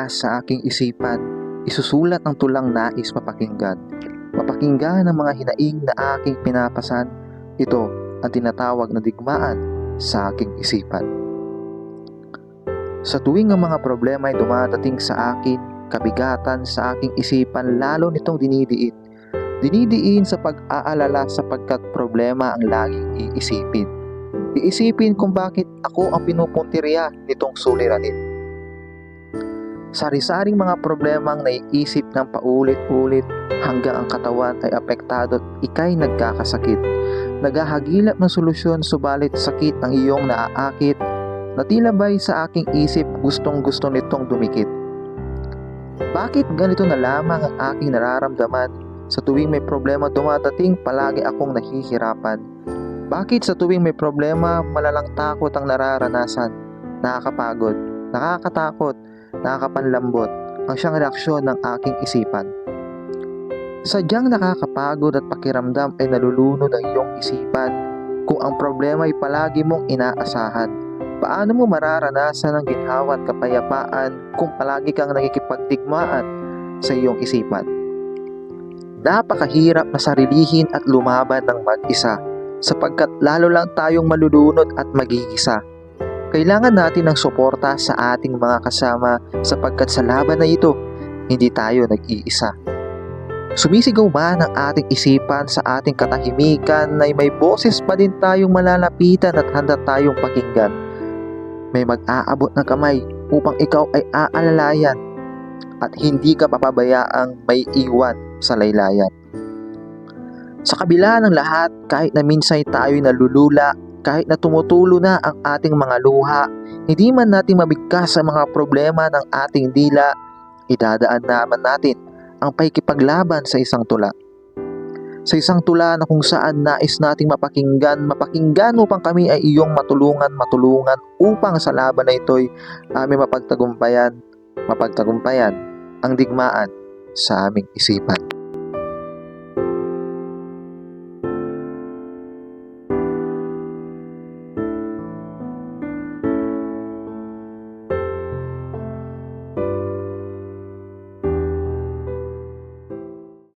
mula sa aking isipan, isusulat ang tulang nais mapakinggan. Mapakinggan ang mga hinaing na aking pinapasan. Ito ang tinatawag na digmaan sa aking isipan. Sa tuwing ang mga problema ay dumadating sa akin, kabigatan sa aking isipan lalo nitong dinidiin. Dinidiin sa pag-aalala sapagkat problema ang laging iisipin. Iisipin kung bakit ako ang pinupuntirya nitong suliranin. Sari-saring mga problemang naiisip ng paulit-ulit hanggang ang katawan ay apektado at ika'y nagkakasakit. Naghahagilap ng solusyon subalit sakit ang iyong naaakit na tila ba'y sa aking isip gustong-gusto nitong dumikit. Bakit ganito na lamang ang aking nararamdaman? Sa tuwing may problema dumadating, palagi akong nahihirapan. Bakit sa tuwing may problema, malalang takot ang nararanasan? Nakakapagod, nakakatakot, nakakapanlambot ang siyang reaksyon ng aking isipan. Sadyang nakakapagod at pakiramdam ay nalulunod ang iyong isipan kung ang problema ay palagi mong inaasahan. Paano mo mararanasan ang ginhawa at kapayapaan kung palagi kang nakikipagdigmaan sa iyong isipan? Napakahirap na sarilihin at lumaban ng mag-isa sapagkat lalo lang tayong malulunod at magigisa. Kailangan natin ng suporta sa ating mga kasama sapagkat sa laban na ito, hindi tayo nag-iisa. Sumisigaw ba ng ating isipan sa ating katahimikan na may boses pa din tayong malalapitan at handa tayong pakinggan? May mag-aabot ng kamay upang ikaw ay aalalayan at hindi ka papabayaang may iwan sa laylayan. Sa kabila ng lahat, kahit na minsan tayo'y nalulula, kahit na tumutulo na ang ating mga luha, hindi man natin mabigkas sa mga problema ng ating dila, idadaan naman natin ang pakikipaglaban sa isang tula. Sa isang tula na kung saan nais nating mapakinggan upang kami ay iyong matulungan upang sa laban na ito'y aming mapagtagumpayan ang digmaan sa aming isipan.